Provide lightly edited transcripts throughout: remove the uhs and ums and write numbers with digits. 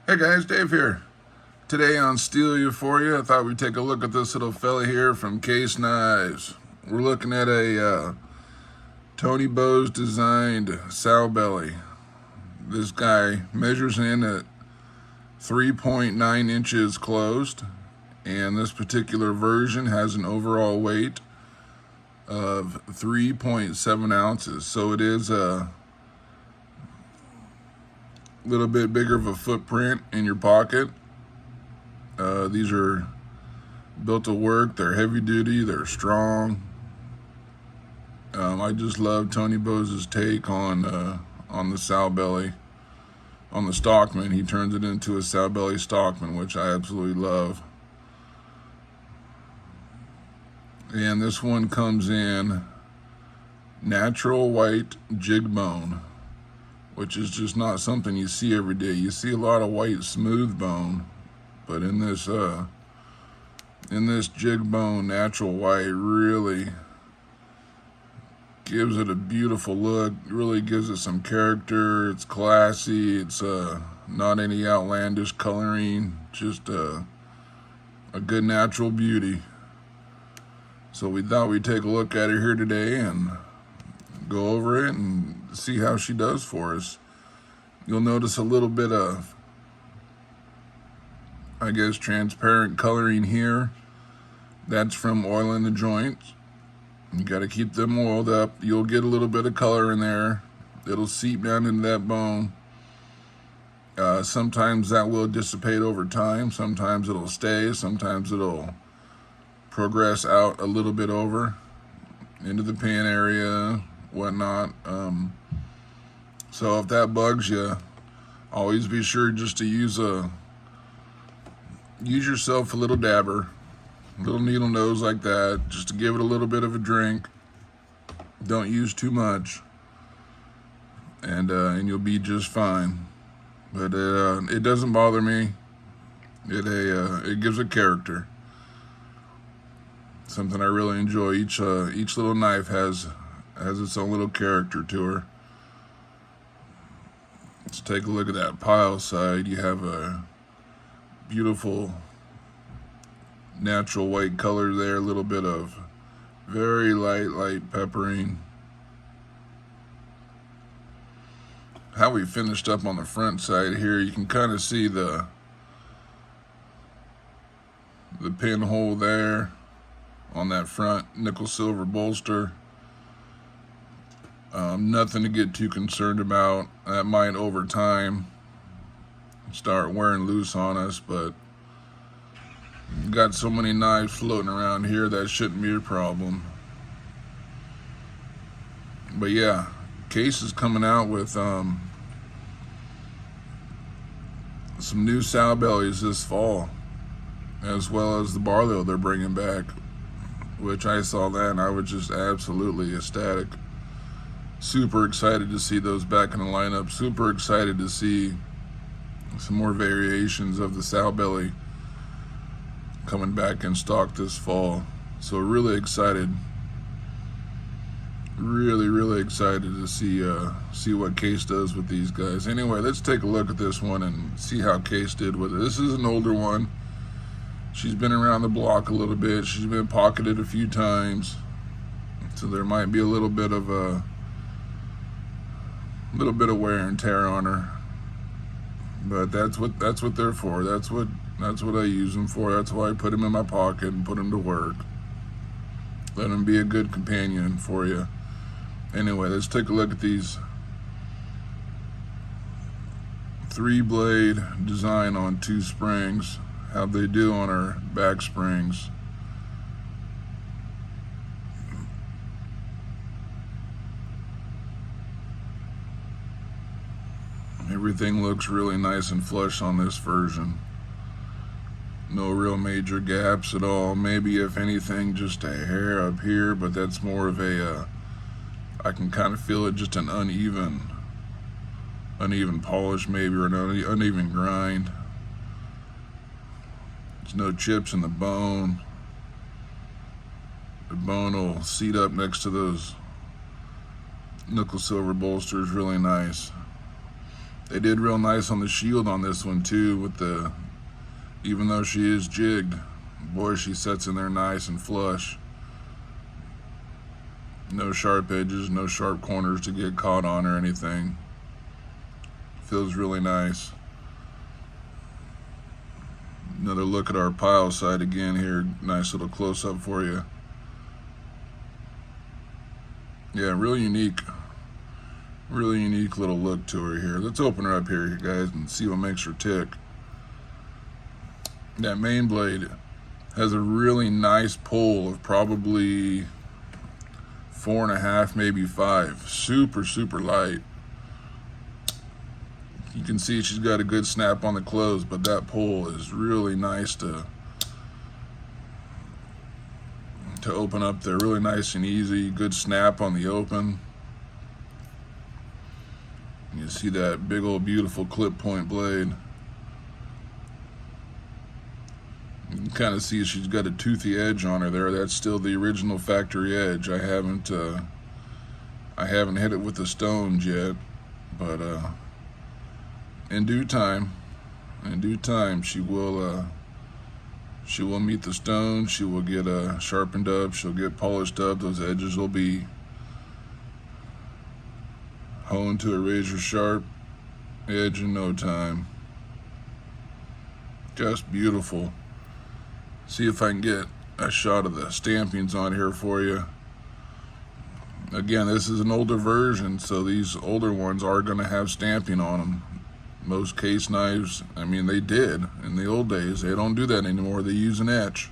Hey guys, Dave here. Today on Steel Euphoria, I thought we'd take a look at this little fella here from Case Knives. We're looking at a Tony Bose designed Sowbelly. This guy measures in at 3.9 inches closed, and this particular version has an overall weight of 3.7 ounces. So it is a little bit bigger of a footprint in your pocket. These are built to work. They're heavy duty. They're strong. I just love Tony Bose's take on the Sowbelly. On the Stockman, he turns it into a Sowbelly Stockman, which I absolutely love. And this one comes in natural white jig bone, which is just not something you see every day. You see a lot of white smooth bone, but in this jig bone natural white really gives it a beautiful look. Really gives it some character. It's classy. It's not any outlandish coloring, just a good natural beauty. So we thought we'd take a look at her here today and go over it and see how she does for us. You'll notice a little bit of, I guess, transparent coloring here. That's from oiling the joints. You got to keep them oiled up. You'll get a little bit of color in there. It'll seep down into that bone. Sometimes that will dissipate over time. Sometimes it'll stay. Sometimes it'll progress out a little bit over into the pan area, whatnot. So if that bugs you, always be sure just to use yourself a little dabber, a little needle nose like that, just to give it a little bit of a drink. Don't use too much, and you'll be just fine. But it doesn't bother me. It gives a character. Something I really enjoy. Each little knife has its own little character to her. Let's take a look at that pile side. You have a beautiful natural white color there, a little bit of very light peppering. How we finished up on the front side here, you can kind of see the pinhole there on that front nickel silver bolster. Nothing to get too concerned about. That might over time start wearing loose on us, but got so many knives floating around here that shouldn't be a problem. But yeah, Case is coming out with some new Sowbellys this fall, as well as the Barlow they're bringing back, which I saw that and I was just absolutely ecstatic. Super excited to see those back in the lineup. Super excited to see some more variations of the Sowbelly coming back in stock this fall. So really excited. Really excited to see what Case does with these guys. Anyway, let's take a look at this one and see how Case did with it. This is an older one. She's been around the block a little bit. She's been pocketed a few times, so there might be a little bit of wear and tear on her. But that's what they're for. That's what I use them for. That's why I put them in my pocket and put them to work. Let them be a good companion for you. Anyway, let's take a look at these 3-blade design on 2 springs. How they do on our back springs. Everything looks really nice and flush on this version. No real major gaps at all. Maybe if anything just a hair up here, but that's more of I can kind of feel it, just an uneven polish maybe, or an uneven grind. There's no chips in the bone. The bone will seat up next to those nickel silver bolsters really nice. They did real nice on the shield on this one too, with the, even though she is jigged, boy, she sets in there nice and flush. No sharp edges, no sharp corners to get caught on or anything. Feels really nice. Another look at our pile side again here. Nice little close up for you. Yeah, really unique little look to her here. Let's open her up here, guys, and see what makes her tick. That main blade has a really nice pull of probably 4.5, maybe 5. Super, super light. You can see she's got a good snap on the close, but that pull is really nice to open up there. Really nice and easy. Good snap on the open. You see that big old beautiful clip point blade. You can kind of see she's got a toothy edge on her there. That's still the original factory edge. I haven't hit it with the stones yet, but in due time she will meet the stones. She will get sharpened up. She'll get polished up. Those edges will be honed to a razor sharp edge in no time. Just beautiful. See if I can get a shot of the stampings on here for you. Again, this is an older version, so these older ones are going to have stamping on them. Most case knives, I mean, they did in the old days. They don't do that anymore. They use an etch.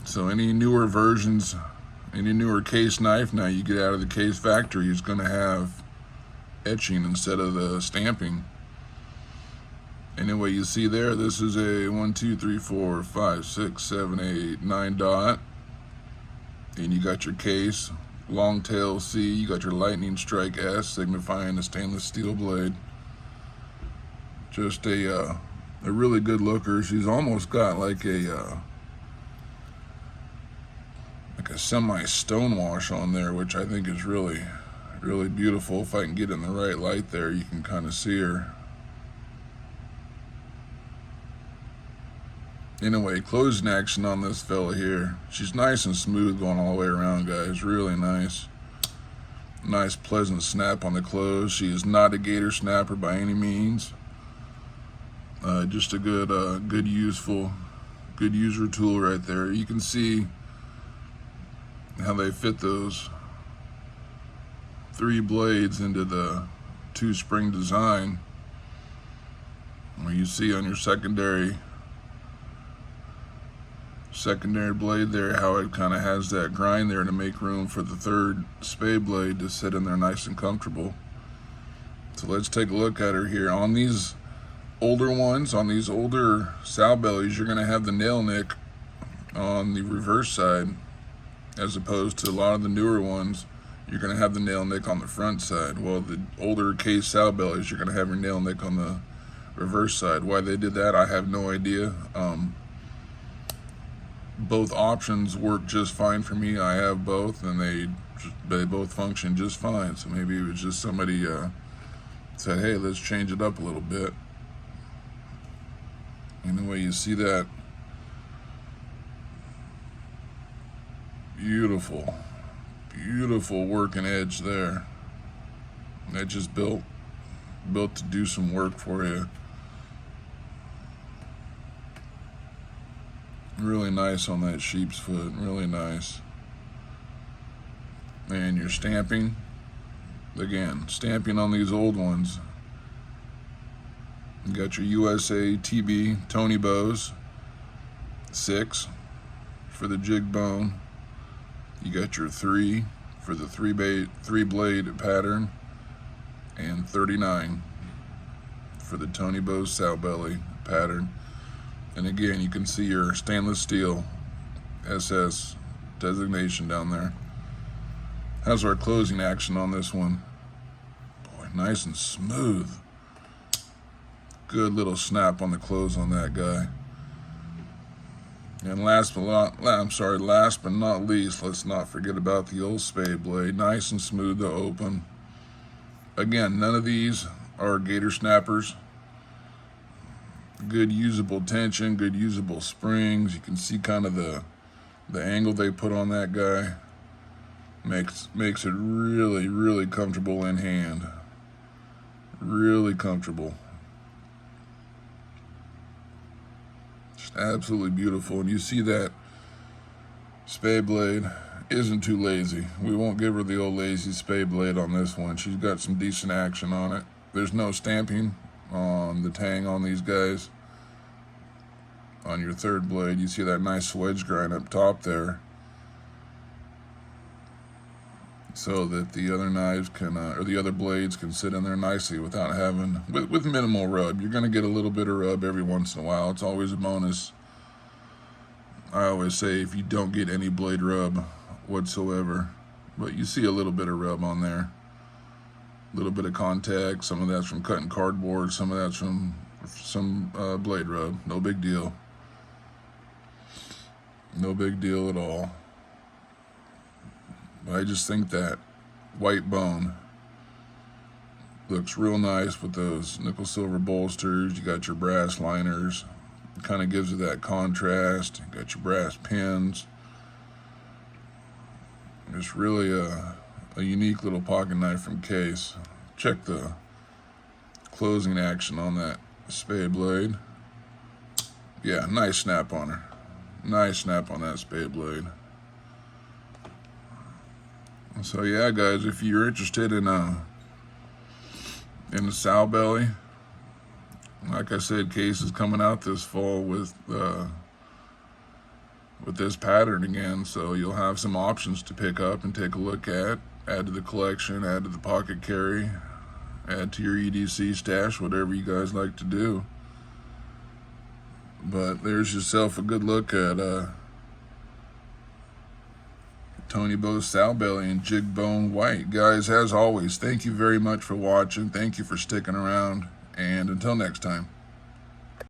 So any newer versions, any newer case knife now you get out of the case factory is going to have etching instead of the stamping. Anyway, you see there, this is a 1, 2, 3, 4, 5, 6, 7, 8, 9 dot. And you got your case, long tail C, you got your lightning strike S, signifying a stainless steel blade. Just a really good looker. She's almost got like a semi stonewash on there, which I think is really, really beautiful. If I can get in the right light there, you can kind of see her. Anyway, closing action on this fella here. She's nice and smooth going all the way around, guys. Really nice. Nice, pleasant snap on the close. She is not a gator snapper by any means. Just a good user tool right there. You can see how they fit those 3 blades into the 2 spring design. Where you see on your secondary blade there how it kind of has that grind there to make room for the 3rd spade blade to sit in there nice and comfortable. So let's take a look at her here. On these older ones, on these older Sowbellys, you're going to have the nail nick on the reverse side, as opposed to a lot of the newer ones, you're going to have the nail nick on the front side. Well, the older case Sowbellys, you're going to have your nail nick on the reverse side. Why they did that, I have no idea. Both options work just fine for me. I have both, and they both function just fine. So maybe it was just somebody said, hey, let's change it up a little bit. Anyway, you see that beautiful working edge there. That just built to do some work for you. Really nice on that sheep's foot, really nice. And your stamping, again, stamping on these old ones. You got your USA TB Tony bows, 6 for the jig bone. You got your 3 for the 3 blade pattern, and 39 for the Tony Bow Sowbelly pattern. And again, you can see your stainless steel SS designation down there. How's our closing action on this one? Boy, nice and smooth. Good little snap on the close on that guy. And last but not least, let's not forget about the old spade blade. Nice and smooth to open. Again, none of these are gator snappers. Good usable tension, good usable springs. You can see kind of the angle they put on that guy. Makes it really, really comfortable in hand. Really comfortable. Just absolutely beautiful. And you see that spade blade isn't too lazy. We won't give her the old lazy spade blade on this one. She's got some decent action on it. There's no stamping on the tang on these guys. On your third blade, you see that nice wedge grind up top there, so that the other knives can, or the other blades can sit in there nicely without having, with minimal rub. You're going to get a little bit of rub every once in a while. It's always a bonus. I always say if you don't get any blade rub whatsoever, but you see a little bit of rub on there. A little bit of contact. Some of that's from cutting cardboard. Some of that's from some blade rub. No big deal. No big deal at all. I just think that white bone looks real nice with those nickel silver bolsters. You got your brass liners. It kind of gives it that contrast. You got your brass pins. It's really a unique little pocket knife from Case. Check the closing action on that spade blade. Yeah, nice snap on her. Nice snap on that spade blade. So yeah, guys, if you're interested in the Sowbelly, like I said, Case is coming out this fall with this pattern again, so you'll have some options to pick up and take a look at, add to the collection, add to the pocket carry, add to your EDC stash, whatever you guys like to do. But there's yourself a good look at Tony Bow's Sowbelly in Jigged Bone White. Guys, as always, thank you very much for watching. Thank you for sticking around. And until next time.